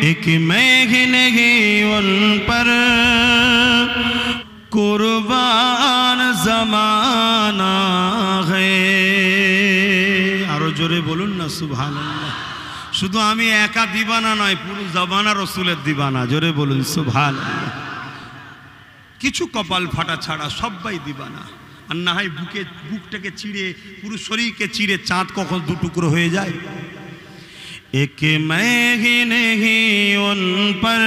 एक मैं ही नहीं उन पर कुर्बान ज़माना है। आरो जोरे बोलुन ना सुबहानाल्लाह। शुधु आमी एका दीवाना नय, पुरो ज़माना रसूलेर दीवाना। जोरे बोलुन सुबहानाल्लाह। किछु कपाल फाटा छाड़ा सबाई दीवाना। আর না হয় বুকটাকে চিড়ে পুরো শরীরকে চিড়ে চাঁদ কখন দু টুকরো হয়ে যায়। एक मैं ही नहीं उन पर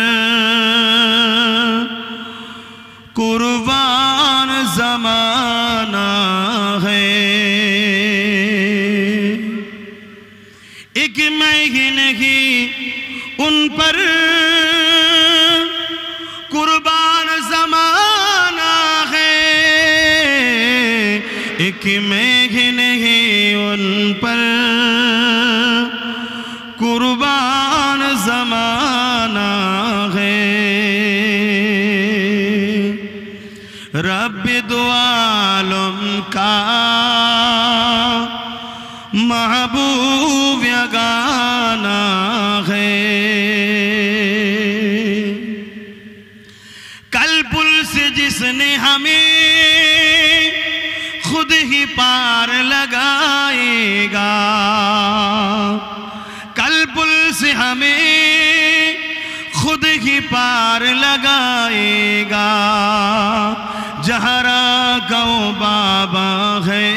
कुर्बान ज़माना है। एक मैं ही नहीं उन पर कुर्बान ज़माना है। एक मैं ही नहीं उन पर कुर्बान ज़माना है। रब दो आलम का महबूब यगाना है। कल पुल से जिसने हमें खुद ही पार लगाएगा, कल पुल से हमें खुद ही पार लगाएगा। जहरा गौ बाबा है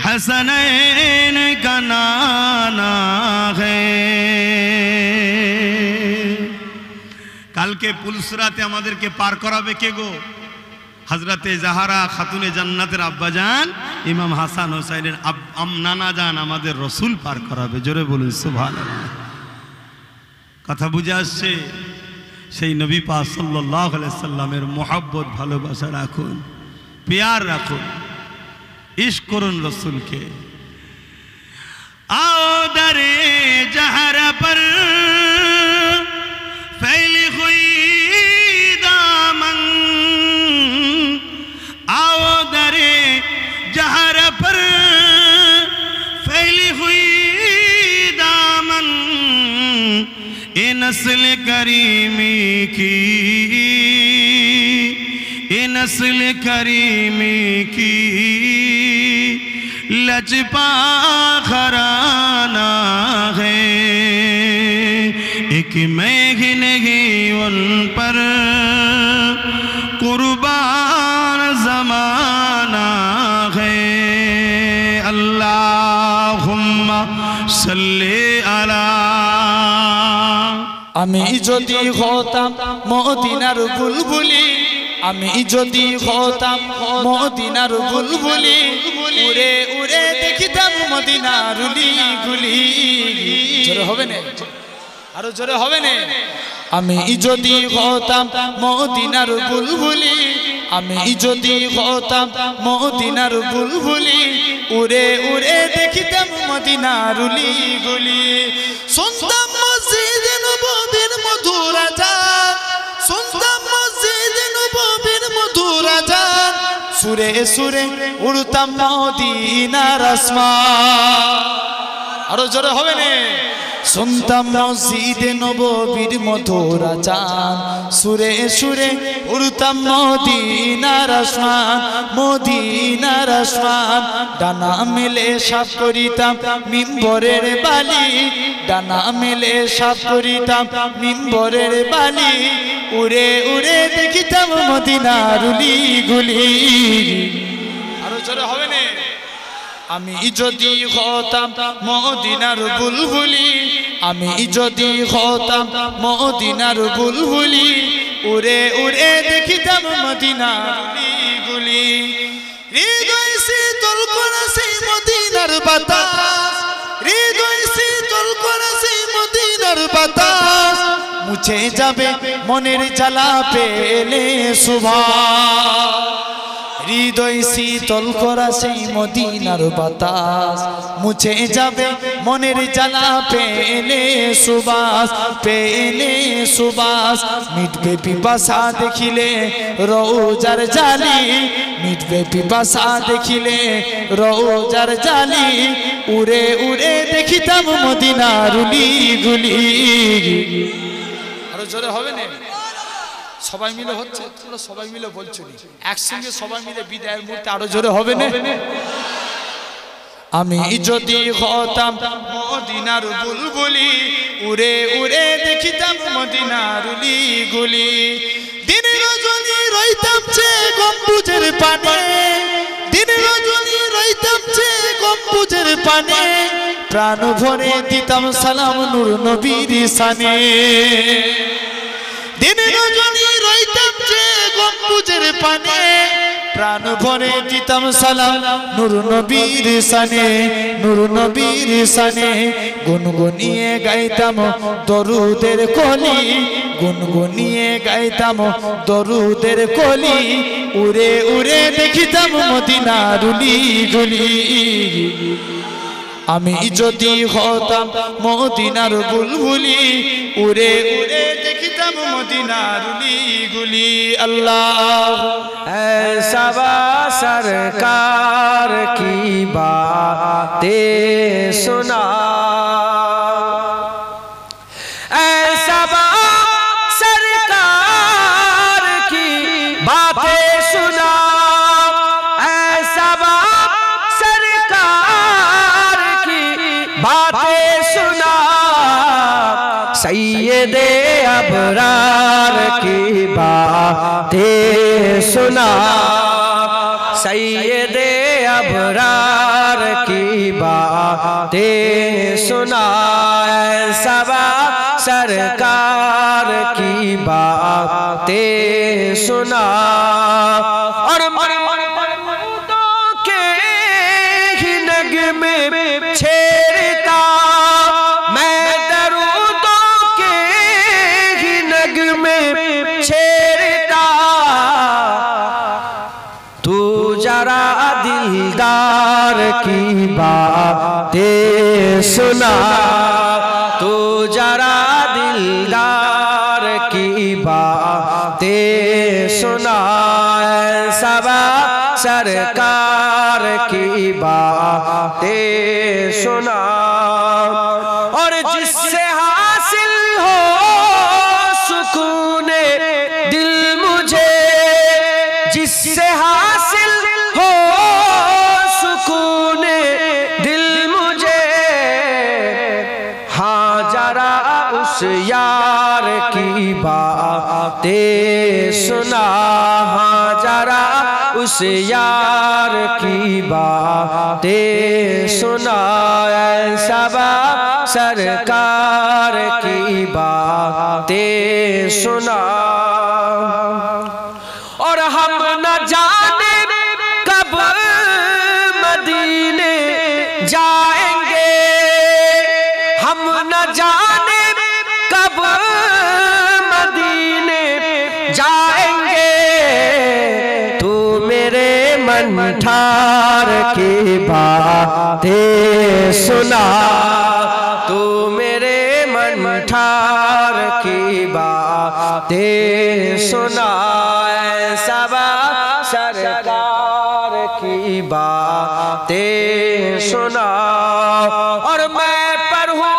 हसनैन का नाना है। कल के पुलसराते আমাদেরকে পার করাবে কে গো? हजरते जहारा खातुने जन्नतेर आब्बाजान इमाम हासान हुसैनेर नाना जान आमादेर रसूल पार कराबे। जोरे बोलुन सुबहानाल्लाह। कथा बुझे आसछे? सेई नबी पाक सल्लल्लाहु आलैहि वसल्लामेर मोहब्बत भालोबासा राखुन, प्यार राखुन, इश्क करुन रसूलके। आओ दरे जहरा पर फैली हुई दामन, आओ दरे जहर पर फैली हुई दामन। ए नस्ल करीमी की, ए नस्ल करीमी की लजपा घराना है। एक मैं ही नहीं उन पर कुर्बान ज़माना है। अल्लाहुम्मा सल्ली अला। আমি যদি হতাম মদিনার বুলবুলি, আমি যদি হতাম মদিনার বুলবুলি, উড়ে উড়ে দেখিতাম মদিনার উলি গুলি। জোরে হবে না? আরো জোরে হবে না? আমি যদি হতাম মদিনার বুলবুলি, আমি যদি হতাম মদিনার বুলবুলি, উড়ে উড়ে দেখিতাম মদিনার উলি গুলি। শুনতাম মসজিদ নববীর মধুর আযান, শুনতাম মসজিদ নববীর মধুর আযান, সুরে সুরে উড়তাম মদিনার আসমান। আরো জোরে হবে না? শুনতাম মসজিদে নববীর মধুর আযান, সুরে সুরে উড়তাম মদিনার আসমান, মদিনার আসমান। ডানা মেলে সাফ করিতাম মিম্বরের বালি, ডানা মেলে সাফ করিতাম মিম্বরের বালি, উড়ে উড়ে দেখিতাম মদিনার উলি গুলি। আরো জোরে হবে না? আমি যদি হতাম মদিনার বুলবুলি, আমি যদি হতাম মদিনার বুলবুলি, উড়ে উড়ে দেখিতাম মদিনার উলি গুলি। হৃদয় শীতল করেছে মদিনার বাতাস, হৃদয় শীতল করেছে মদিনার বাতাস, মুছে যাবে মনের জ্বালা পেলে সুভাষ। হৃদয় শীতল করা সেই মদিনার বাতাস মুছে যাবে মনের জ্বালা পেলে সুবাস পেলে সুবাস মিটবে পিপাসা দেখিলে রোজার জালি মিটবে পিপাসা দেখিলে রোজার জালি উড়ে উড়ে দেখিতাম মদিনার উলি গুলি আরো জোরে হবে না সবাই মিলে হচ্ছে তোমরা সবাই মিলে বলছো একসঙ্গে সবাই মিলে বিদায়ের মুহূর্তে আরো জোরে হবে না আমি যদি হতাম মদিনার বুলবুলি উড়ে উড়ে দেখিতাম মদিনার উলি গুলি দিনে রজনী রইতাম যে গম্বুজের পানে দিনে রজনী রইতাম যে গম্বুজের পানে প্রাণ ভরে দিতাম সালাম নূর নবীর শানে দিনে রজনী রইতাম যে গম্বুজের পানে প্রাণ ভরে দিতাম সালাম নূর নবীর শানে নূর নবীর শানে গুনগুনিয়ে গাইতাম দরুদের কলি গুনগুনিয়ে গাইতাম দরুদের কলি উড়ে উড়ে দেখিতাম মদিনার উলি গুলি আমি যদি হতাম মদিনার বুলবুলি উড়ে উড়ে দেখিতাম মদিনার উলি গুলি আল্লাহ ऐसा सरकार की बातें सुना ऐसा सरकार की बातें सुना ऐसा सरकार की बातें सुना सैयदे अबरार की बातें सुना सैयदे अबरार की बातें सुना सबा सरकार की बातें सुना और मरमुदों के ही नगमे छेड़ता मैं दरूदों के ही नगमे छेड़ता तू जरा दिलदार की बातें सुना तू जरा दिलदार की बातें सुना सबा सरकार की बातें सुना और जिससे हासिल हो सुकून दिल मुझे जिससे हासिल हो सुकून दिल मुझे हाँ जरा उस यार की बातें सुना हाँ जरा उस यार की बातें सुना सबा सरकार की बातें सुना और हम न जाने कब मदीने जाएंगे हम न जाने कब मदीने जाएंगे तू मेरे मन ठार की बातें सुना तू मेरे मन ठार की बातें सुना सबा सरकार की बातें सुना और मैं पढ़ूं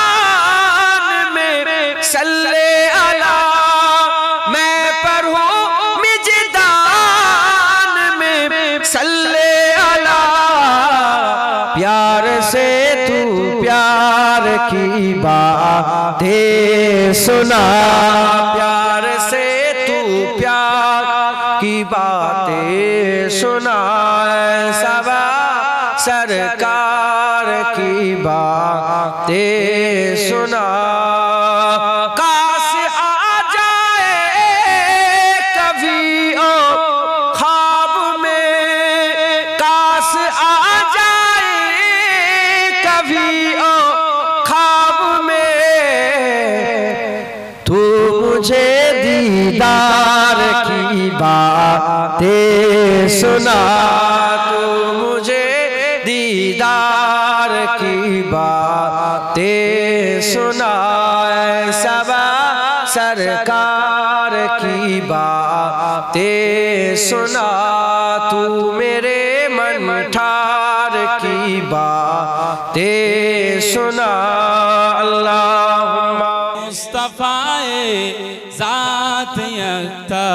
मिज़दान में सल्ले अला मैं पढ़ूं मिज़दान में सल्ले अला प्यार से तू प्यार की बातें सुना प्यार से तू प्यार की बातें सुना सबा सरकार की बातें सुना काश आ जाए कभी ओ ख्वाब में काश आ जाए कभी ओ ख्वाब में तू मुझे दीदार की बातें सुना तू मुझे, दीदार की बातें सुना, सबा सरकार की बातें सुना, तू मेरे मन ठार की बातें सुना। अल्लाहुम्मा मुस्तफ़ाए ज़ात यकता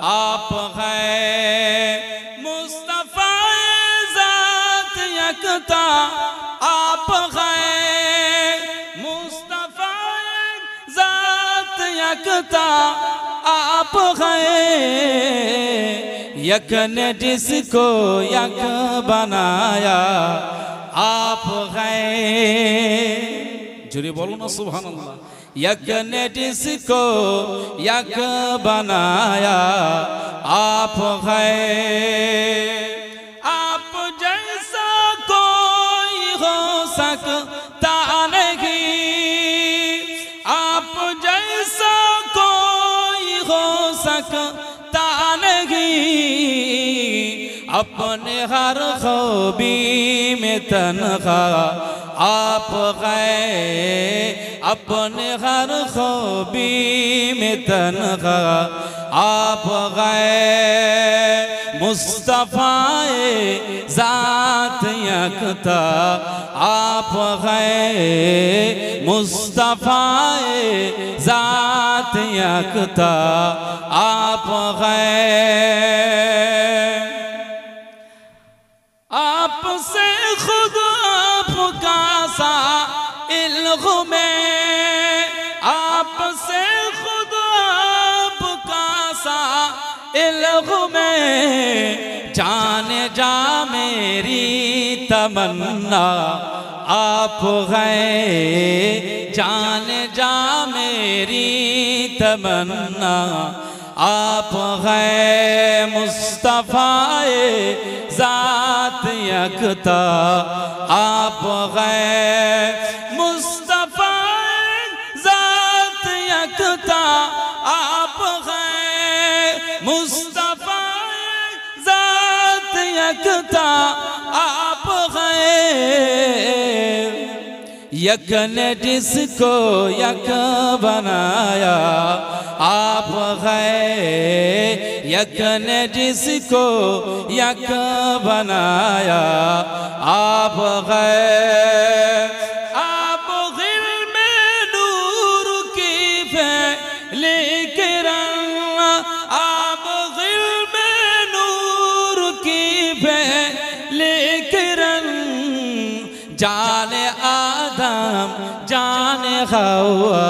आप हैं, मुस्तफ़ाए ज़ात यकता आप हैं, मुस्तफ़ाए ज़ात यकता आप हैं, यक ने जिसको यक बनाया आप हैं। जुरे बोलो ना सुभान अल्लाह। यक ने जिसको यक बनाया आप हैं, आप जैसा कोई हो सकता नहीं, आप जैसा कोई हो सकता नहीं, अपने हर खूबी में तन्हा आप हैं, अपने हर खूबी में तन्हा आप हैं, मुस्तफ़ाए ज़ात यकता आप हैं, मुस्तफ़ाए ज़ात यकता आप हैं। आपसे खुद आपका सा इल्म में, आपसे खुद आपका सा इल्म में, जाने जा मेरी तमन्ना आप हैं, जाने जा मेरी तमन्ना आप हैं, मुस्तफ़ाए ज़ात यकता आप हैं, मुस्तफ़ाए ज़ात यकता आप हैं, मुस्तफ़ाए ज़ात यकता आप हैं, यक ने जिसको यक बनाया आप हैं, यक ने जिसको यक बनाया आप हैं, आप ग़िल्म नूर की फैले किरण, आप ग़िल्म नूर की फैले किरण, जाने आदम जाने हवा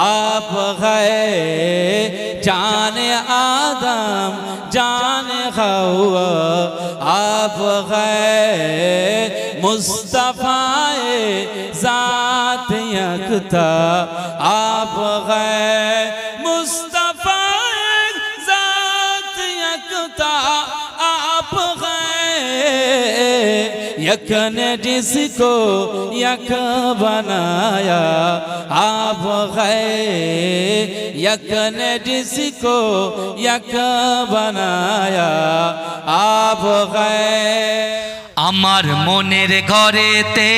आप हैं, जाने आदम जाने हवा आप हैं, मुस्तफ़ाए ज़ात यकता आप हैं, मुस्तफ़ाए ज़ात यकता आप हैं, यक ने जिसको यक बनाया आप हैं, यक ने जिसको यक बनाया आप हैं। আমার মনের ঘরেতে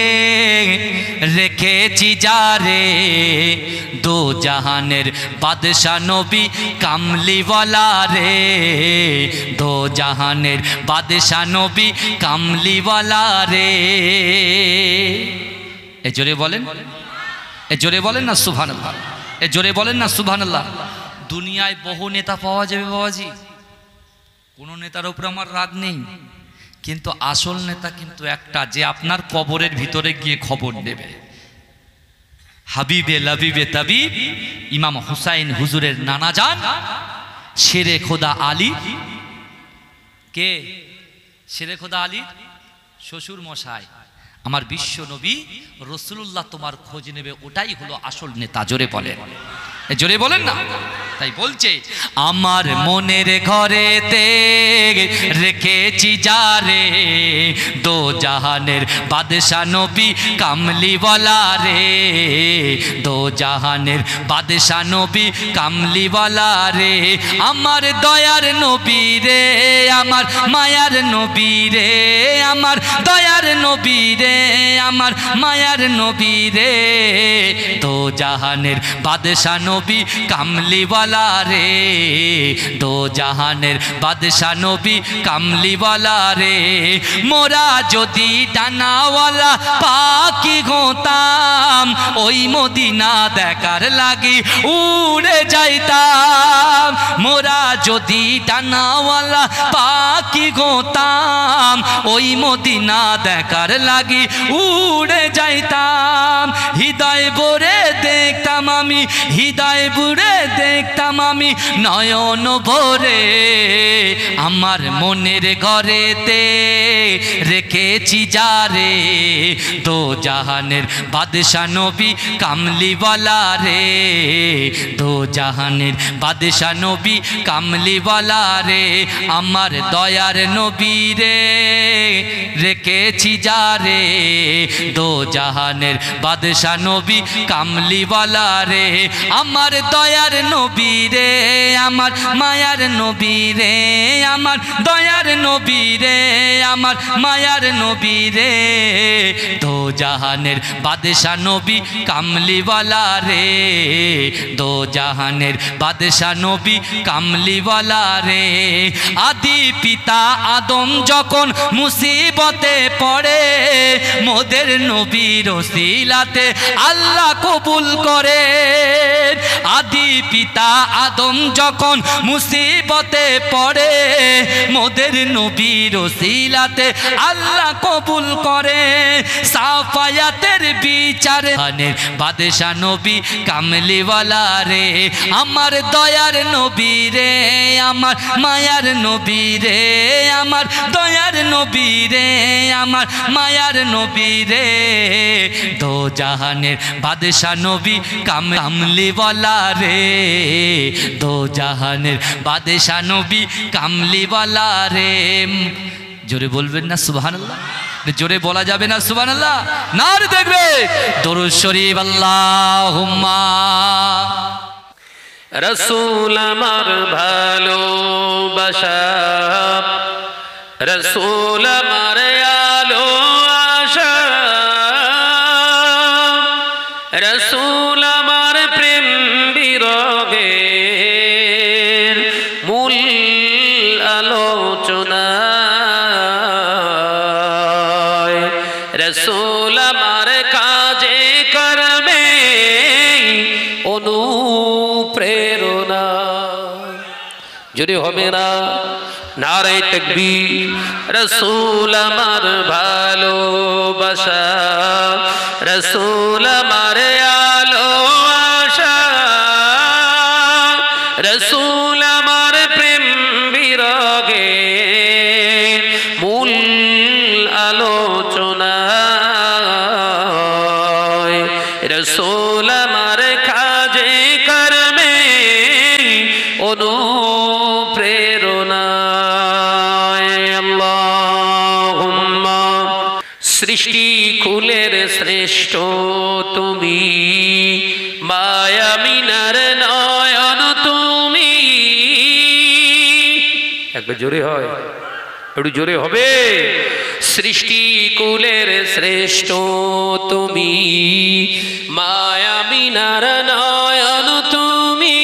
রেখেছি যারে, দো জাহানের বাদশা নবী কামলিওয়ালা রে, দো জাহানের বাদশা নবী কামলিওয়ালা রে। এ জোরে বলেন, এ জোরে বলেন না সুবহানাল্লাহ, এ জোরে বলেন না সুবহানাল্লাহ। দুনিয়ায় বহু নেতা পাওয়া যাবে বাবাজি, কোনো নেতার উপর আমার রাগ নেই, কিন্তু আসল নেতা কিন্তু একটা, যে আপনার কবরের ভিতরে গিয়ে খবর দেবে। হাবিবে লাবিবে তাবিব ইমাম হুসাইন হুজুরের নানা জান শেরে খোদা আলী, কে শেরে খোদা আলী শ্বশুর মশাই, আমার বিশ্ব নবী রাসূলুল্লাহ তোমার খোঁজ নেবে, ওটাই হলো আসল নেতা। জোরে বলেন, জোরে বলেন না। তাই বলছে আমার মনের ঘরেতে রেখেছি যারে দো জাহানের বাদশা নবী কামলিওয়ালা রে দো জাহানের বাদশা নবী কামলিওয়ালা রে আমার দয়ার নবী রে আমার মায়ার নবী রে আমার দয়ার নবী রে আমার মায়ার নবী রে দো জাহানের বাদশা নবী কামলিওয়ালা রে দো জাহানের বাদশা নবী কামলিওয়ালা রে মোরা যদি ডানাওয়ালা পাখি হতাম ওই মদিনা দেখার লাগি উড়ে যাইতাম মোরা যদি ডানাওয়ালা পাখি হতাম ওই মদিনা দেখার লাগি উড়ে যাইতাম হৃদয় ভরে দেখতাম আমি হৃদয় ভরে দেখতাম আমি নয়ন ভরে আমার মনের ঘরেতে রেখেছি যারে দো জাহানের বাদশা নবী কামলিওয়ালা রে দো জাহানের বাদশা নবী কামলিওয়ালা রে আমার দয়ার নবী রে রেখেছি যারে দো জাহানের বাদশা নবী কামলিওয়ালা রে আমার দয়ার নবী রে আমার মায়ার নবী রে আমার দয়ার নবী রে আমার মায়ার নবী রে দো জাহানের বাদশা নবী কামলিওয়ালা রে দো জাহানের বাদশা নবী কামলিওয়ালা রে আদি পিতা আদম যখন মুসিবতে পড়ে মোদের নবীর ওসিলাতে আল্লাহ কবুল করে আদি পিতা আদম যখন মুসিবতে পড়ে মোদের নবীর ওসিলাতে আল্লাহ কবুল করে সাফায়াতের বিচারে বাদশা নবী কামলিওয়ালা রে আমার দয়ার নবী রে আমার মায়ার নবী রে আমার দয়ার নবী রে আমার মায়ার নবী রে দো জাহানের বাদশা নবী কামলিওয়ালা রে দো জাহানের বাদশা নবী কামলিওয়ালা রে জোরে বলবেন না সুবহানাল্লাহ জোরে বলা যাবে না সুবহানাল্লাহ নার দেখবে দরুদ শরীফ আল্লাহুম্মা রসুল আমার ভালোবাসা রসুল আমার আলো আশা রসুল আমার প্রেম বিরহের মূল আলোচনা রসুল আমার কাজে করবে অনুপ্রেরণা যদি হবে না নারে তাকবীর রসুল আমার ভালোবাসা রসুল আমার আলো আশা রসুল আমার প্রেম বিরহে মূল আলোচনা রসুল আমার কাজে কর্মে অনুপ্রেরণা আল্লাহুম্মা সৃষ্টি কুলের শ্রেষ্ঠ তুমি মায়া মিনার নয়ন তুমি একবার জোরে হয় একটু জোরে হবে সৃষ্টি কুলের শ্রেষ্ঠ তুমি মায়া মিনার নয়ন তুমি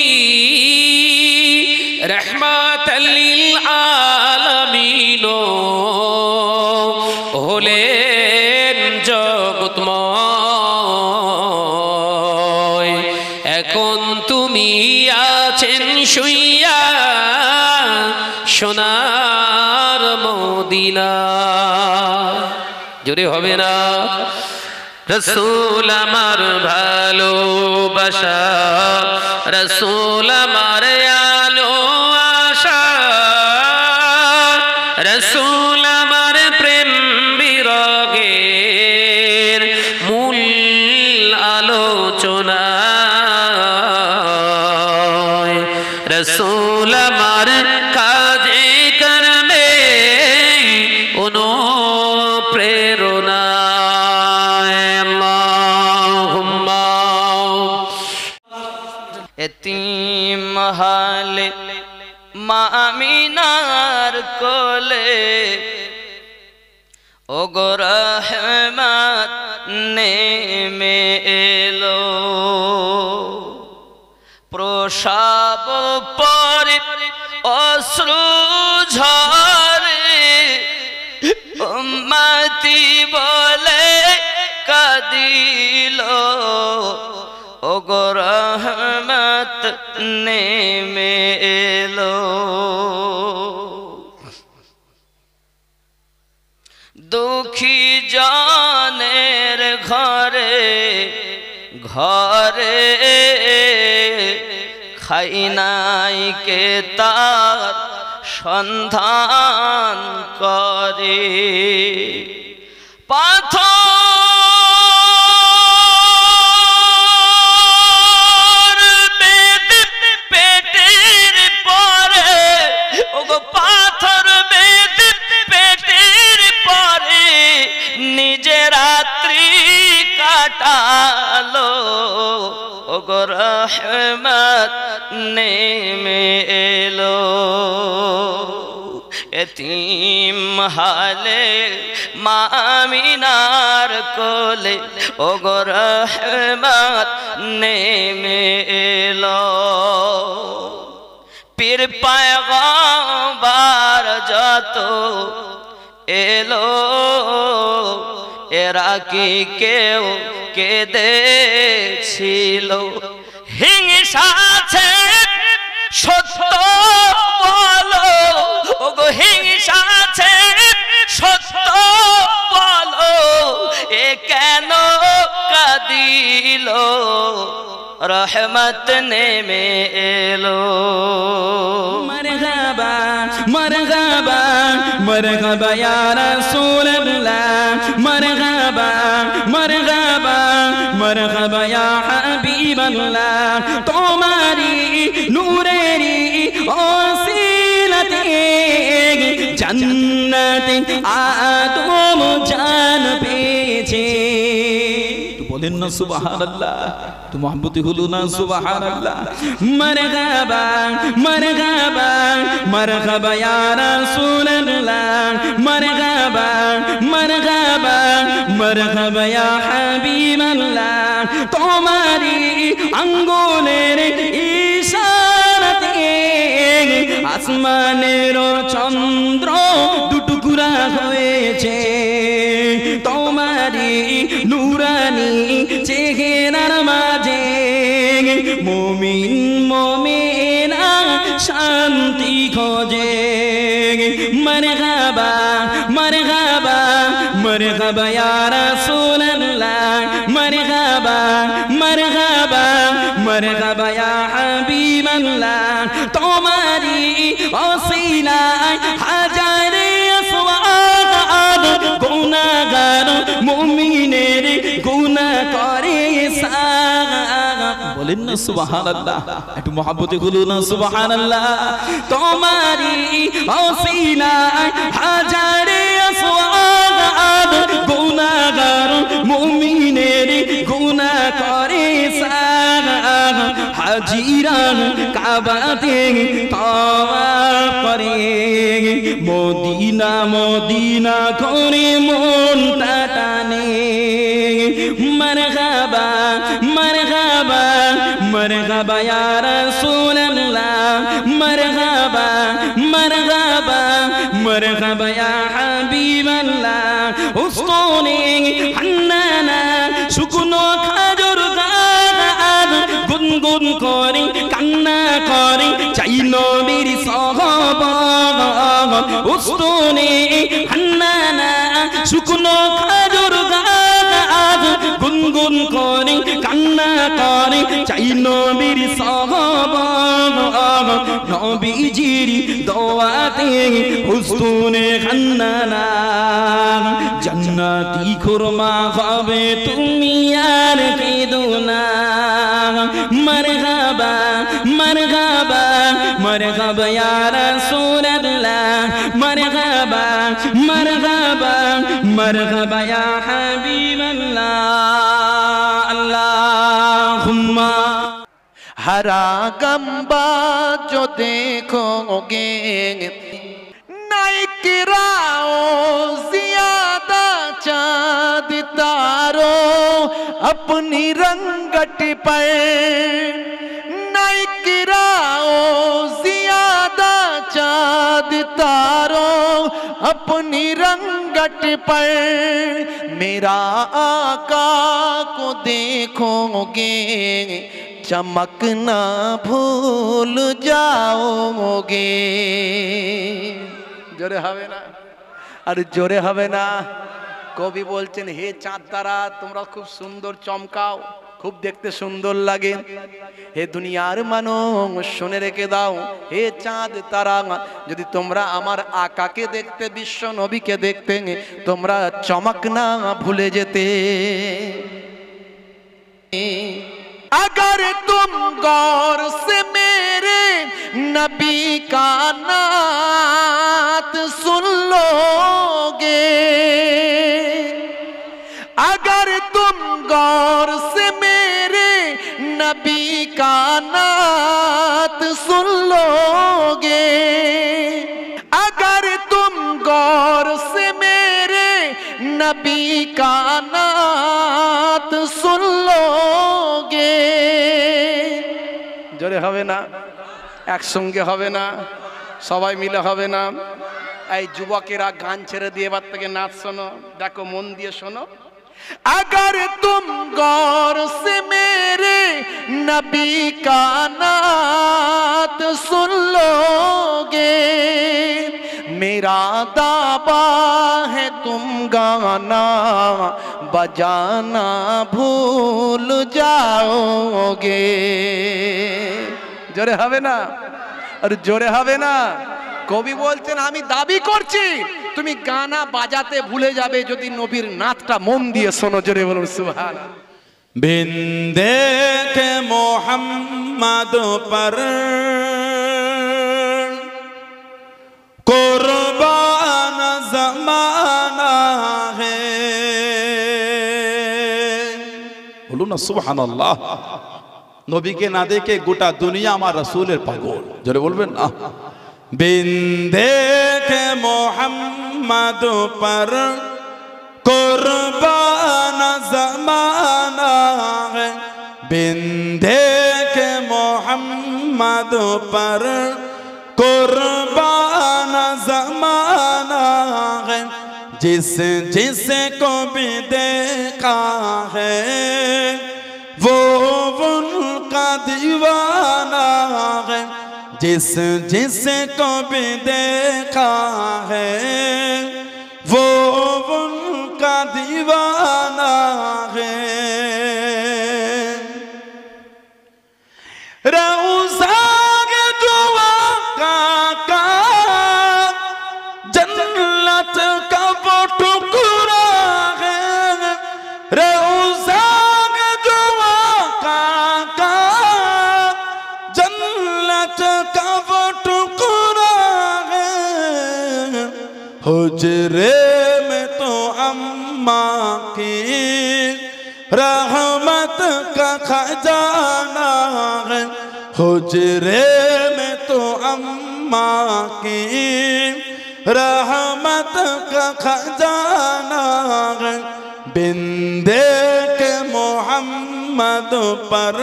রহমাতাল লিল আলামিন হলেন জগৎময় এখন তুমি আছেন শুইয়া সোনার মদিনা জোরে হবে না রসুল আমার ভালোবাসা রসুল আমার আলো আশা রসুল আমার প্রেম বিরহের মূল আলোচনা এতিম হালে মা আমিনার কোলে ওগো রহমত নেমে এলো প্রসাব পরে অশ্রু ঝরে উম্মতি বলে কাঁদিল ওগো রহমত নেমে এলো দুঃখী জনের ঘরে ঘরে খাই নাই কে তার সন্ধান করে পাথর বেঁধে পেটের পরে ওগো পাথর বেঁধে পেটের পরে নিজে রাত্রি কাটালো ওগো রহমত নেমে এলো এতিম হালে মা আমিনার কোলে ওগো রহমত নেমে এলো পীর পয়গম্বর যত এলো এরা কি কেউ কেঁদেছিল হিংসা আছে সত্য বলো ওগো হিংসা আছে সত্য বলো এ কেন কাঁদিল রহমত নেমে এলো मरहबा मरहबा मरहबा या रसूल अल्लाह मरहबा मरहबा मरहबा या हबीब अल्लाह तुम्हारी नूरेरी ओसीलते जन्नत आदम जान पेछे बोलें ना सुबहानल्लाह तो मोहब्बती हुलू ना सुबहानल्लाह मरहबा मरहबा मरहबा या रसूल अल्लाह मरहबा मरहबा मरहबा या हबीब अल्लाह तुम्हारी अंगुलेर इशाराते आसमानेर चंद्र दुटुकुरा হয়েছে তোমারি নুরানি চেহারার মাঝে মুমিন মুমিনা শান্তি খোঁজে মরহবা মরহবা মরহবা ইয়া রাসূলুল্লাহ মরহবা মরহবা মরহবা ইয়া হাবিবাল্লাহ তোমারি ওসিলায় হাজারে আসওয়াদ গুনাহগার মুমিনের গুনাহ করে বলেন না সুবহানাল্লাহ একটু মহব্বতে বলুন না সুবহানাল্লাহ তোমারি ওসিলায় হাজারে আসওয়াদ গুনাহগার মুমিনের গুনাহ করে হাজিরা কাবাতে তাওয়াফ করে মদিনা মদিনা করে মনটা টানে মরহবা মরহবা মরহবা ইয়া রাসূলুল্লাহ মরহবা মরহবা মরহবা ইয়া হাবিবাল্লাহ উস্তনে হান্নানা শুকনো খাজুর গাছ গুনগুন করে কান্না করে চাই নবীর সহবত উস্তনে হান্নানা শুকনো খাজুর গাছ গুনগুন করে কান্না করে চাই নবীর সহবত নবীজির দোয়াতে উস্তনে হান্নানা জান্নাতি খুরমা হবে তুমি আর কেঁদো না মরহবা মরহবা মরহবা ইয়া রাসূলুল্লাহ মরহবা মরহবা মরহবা ইয়া হাবিবাল্লাহ আল্লাহুম্মা हरा गंबा जो देखोगे नाइकराओ ज्यादा चाँद तारों अपनी रंगट पर नाइकराओ ज्यादा चाँद तारों अपनी रंगट पर मेरा आका को देखोगे चमकना भूल जाओगे जोरे हवे ना अरे जोरे हवे ना कवि बोलছেন हे चाँद तारा তোমরা খুব সুন্দর চমকাও खूब देखते सुंदर लगे हे दुनियार मानुष शुने रेखे दाओ हे चाँद तारा यदि तुमरा आमार आका के देखते विश्व नबी के देखते तुमरा चमकना भूले जेते अगर तुम गौर से मेरे नबी का नात सुन लोगे अगर तुम गौर से मेरे नबी का नात सुन लोगे अगर तुम गौर से मेरे नबी का नात सुन लोगे जोरे हवे ना एक संगे हवे ना सबाई मिले हवे ना এই যুবকেরা গান ছেড়ে দিয়ে এবার থেকে নাচ শোনো দেখো মন দিয়ে শোনো अगर तुम गौर से मेरे नबी का नात सुन लोगे मेरा दावा है तुम गाना बजाना भूल जाओगे जोरे हवे ना और जोरे हवे ना कवि बोलছেন আমি দাবি করছি তুমি গানা বাজাতে ভুলে যাবে যদি নবীর নাতটা মন দিয়ে শোনো জোরে বলুন সুবহানাল্লাহ बिन देखे मोहम्मद पर कुर्बान ज़माना है बोलो ना सुबहानाल्लाह नबी के ना देखे गोटा दुनिया हमार रसूलेर पागल जोरे बोलबेन ना बिन देखे मोहम्मद पर कुर्बान ज़माना है बिन देखे मोहम्मद पर कुर्बान ज़माना है जिस जिसे को भी देखा है वो उनका दीवाना है जिस जिसे को भी देखा है वो उनका दीवाना है रौज़ा के दुआ का जन्नत का वो टुकड़ा है रौज़ा के दुआ का जन्नत का वो टुकड़ा है हुजरे में तो अम्मा की रहमत का खजाना है हुजरे में तो अम्मा की रहमत का खजाना है बिन देखे मोहम्मद पर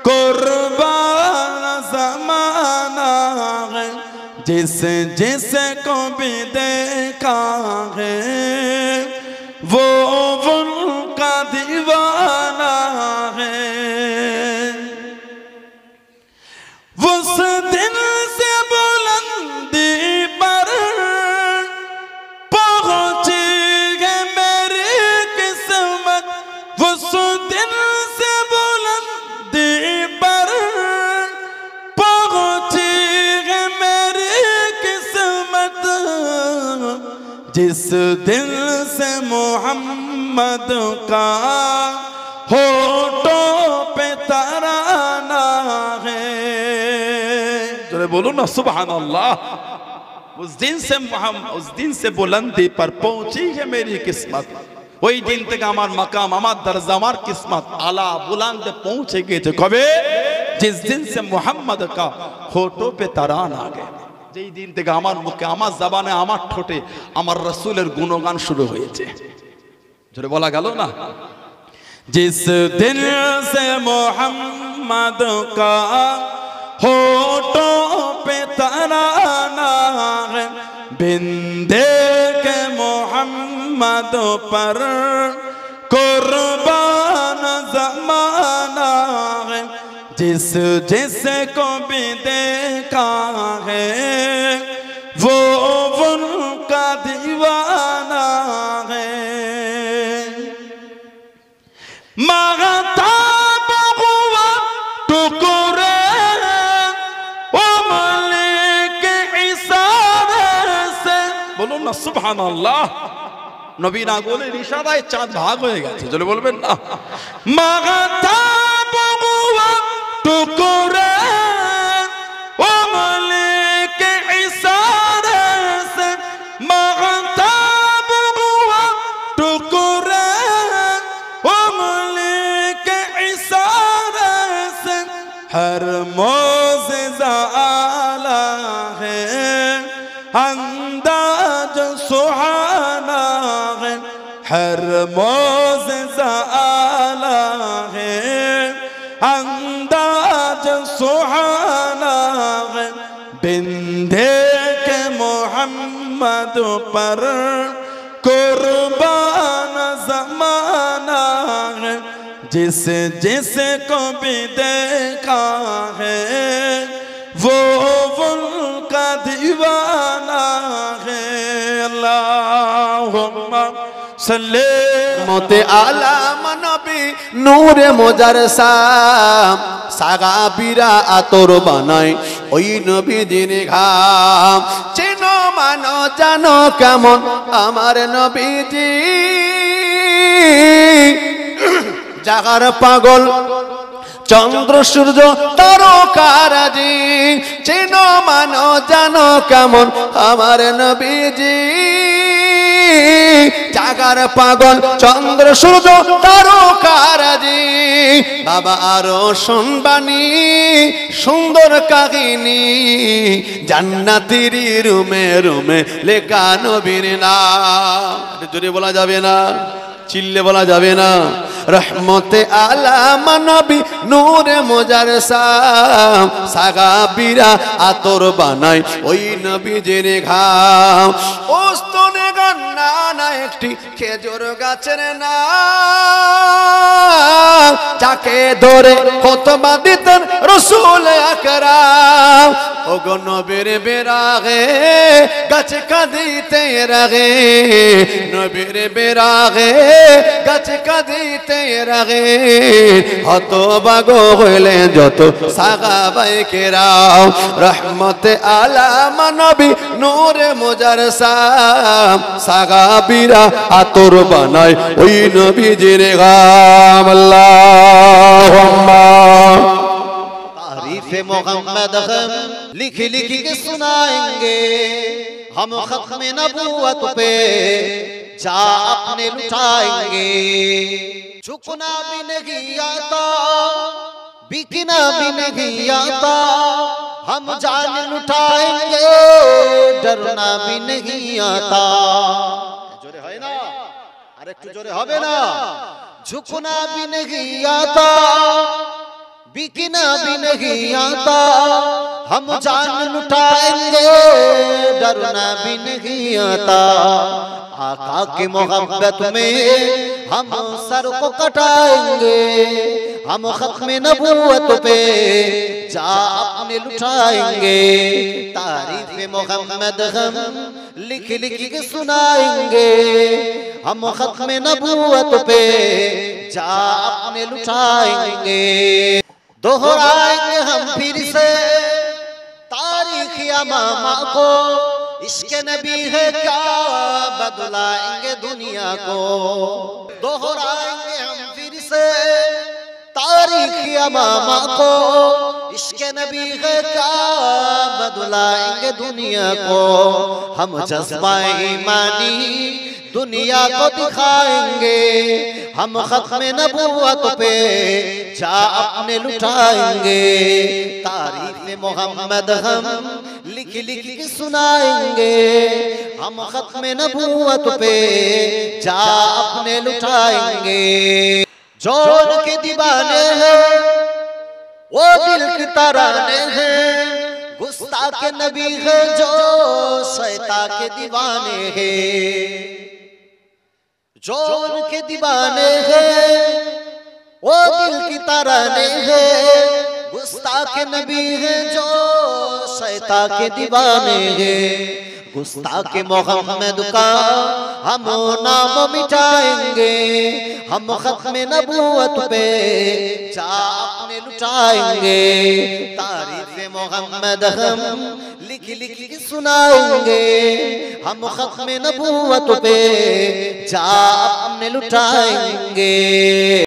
कुर्बान ज़माना है जिस जिसे को भी देखा है वो उनका दीवाना है उस दिन से बुलंदी पर पहुंची है मेरी किस्मत उस दिन से बुलंदी पर पहुंची है मेरी किस्मत जिस दिल से मोहम्मद का होठों पे तराना है जो बोलो ना सुभान अल्लाह उस दिन से बुलंदी पर पहुंची है मेरी किस्मत ওই দিন থেকে আমার মাকাম আমার দরজা আমার কিসমত আলা বুলন্দে পৌঁছে গিয়েছে কবে जिस दिन से मोहम्मद का होठों पे तरान आ गए, যেই দিন থেকে আমার মুখে, আমার জবানে, আমার ঠোঁটে আমার রাসূলের গুণগান শুরু হয়েছে। জোরে বলা গেল না? जिस दिन से मोहम्मद का होठों पे तराना है, बिंदे के मोहम्मद पर कुर्बान ज़माना है, जिस जिसको भी देखा है वो उनका दीवाना है। महताब हुआ टुकड़े ओ मलिक इशारे से, बोलो ना सुभान अल्लाह। नबी ना बोले इशाराয় চাঁদ ভাগ হয়ে গেছে, জোরে বলবেন না। महताब हुआ टुकड़े ओ मलिक इशारे से, महताब हुआ टुकड़े ओ मलिक इशारे से, हर मौज़िज़ा आला है, अंदाज सुहाना है, हर मौज़िज़ा आला है, अंदाज सुहाना है, बिंदे के मोहम्मद पर कुर्बान ज़माना है, जिस जिसको भी देखा है वो उनका दीवाना है। अल्लाहुम्मा सल्ले मोते आला मनबी नूरे मोजारसाम, সাগাবিরা আতর বানায় ওই নবীজির ঘাম। চেনো মানো জানো কেমন আমার নবীজি, জাগার পাগল চন্দ্র সূর্য তারকারাজি। চেনো মানো জানো কেমন আমার নবীজি, জাগার পাগল চন্দ্র সূর্য তারকারাজি। বাবা আরো শুনবানি সুন্দর কাহিনী, জান্নাতের রুমে রুমে লেখা নবীর নাম। জোরে বলা যাবে না, চিল্লে বলা যাবে না। রহমতে আলাম নবী নূরে মোজারসাম, সাগাবিরা আতর বানায় ওই নবীজির ঘাম। ওস্তনে গন্না না একটি খেজুর গাছের নাম, যাকে ধরে খুতবা দিতেন রাসূল আকরাম। ওগো নবীর বেরাগে গাছ কাঁদিতে রাগে, নবীর বেরাগে গাছ কাঁদিতে রাগে। হতভাগা হইলেন যত সাহাবায়ে কেরাম, রহমতে আলাম নবী নূরে মোজারসাম, সাহাবীরা আতর বানায় ওই নবীজির ঘাম। আল্লাহুম্মা तारीफ़ मोहम्मद हम लिख लिख के सुनाएंगे, हम खत्म नबूवत पे जा अपने लुटाएंगे। झुकना भी नहीं आता, बिकना भी नहीं आता, हम जान लुटाएंगे, डरना भी नहीं आता। जोरे है ना, अरे एकटू जोरे होबे ना। झुकना भी नहीं आता, बिकना भी नहीं आता, हम जान लुटाएंगे, डरना भी नहीं आता। आका की मोहब्बत में हम सर को कटाएंगे, हम खत्म नबूवत पे जा अपने लुटाएंगे। तारीफ मोहम्मद हम लिख लिख के सुनाएंगे, हम खत्म नबूवत पे जा अपने लुटाएंगे। दोहराएंगे हम फिर से तारीख अमामा को, इश्क नबी है क्या बदलाएंगे दुनिया को। दोहराएंगे हम फिर से तारीख अमामा को, इश्क नबी है क्या बदलाएंगे दुनिया को। हम जज्बा ईमानी दुनिया को दिखाएंगे, हम खत्म नबूवत पे जा अपने लुटाएंगे तारीफ मोहम्मद हम लिख लिख के सुनाएंगे हम खत्म नबूवत पे जा अपने लुटाएंगे जो उनके दीवाने हैं वो दिल की तराने हैं गुस्ताख नबी है जो शैतान के दीवाने हैं जो उनके दीवाने हैं वो दिल की तराने हैं गुस्ताख नबी है जो शैतान के दीवाने हैं गुस्ताख मोहम्मद का हम नाम मिटाएंगे हम खत्म नबूवत पे जा अपने लुटाएंगे तारीफ मोहम्मद हम लिख लिख के सुनाएंगे हम खत्म नबूवत पे जा अपने लुटाएंगे।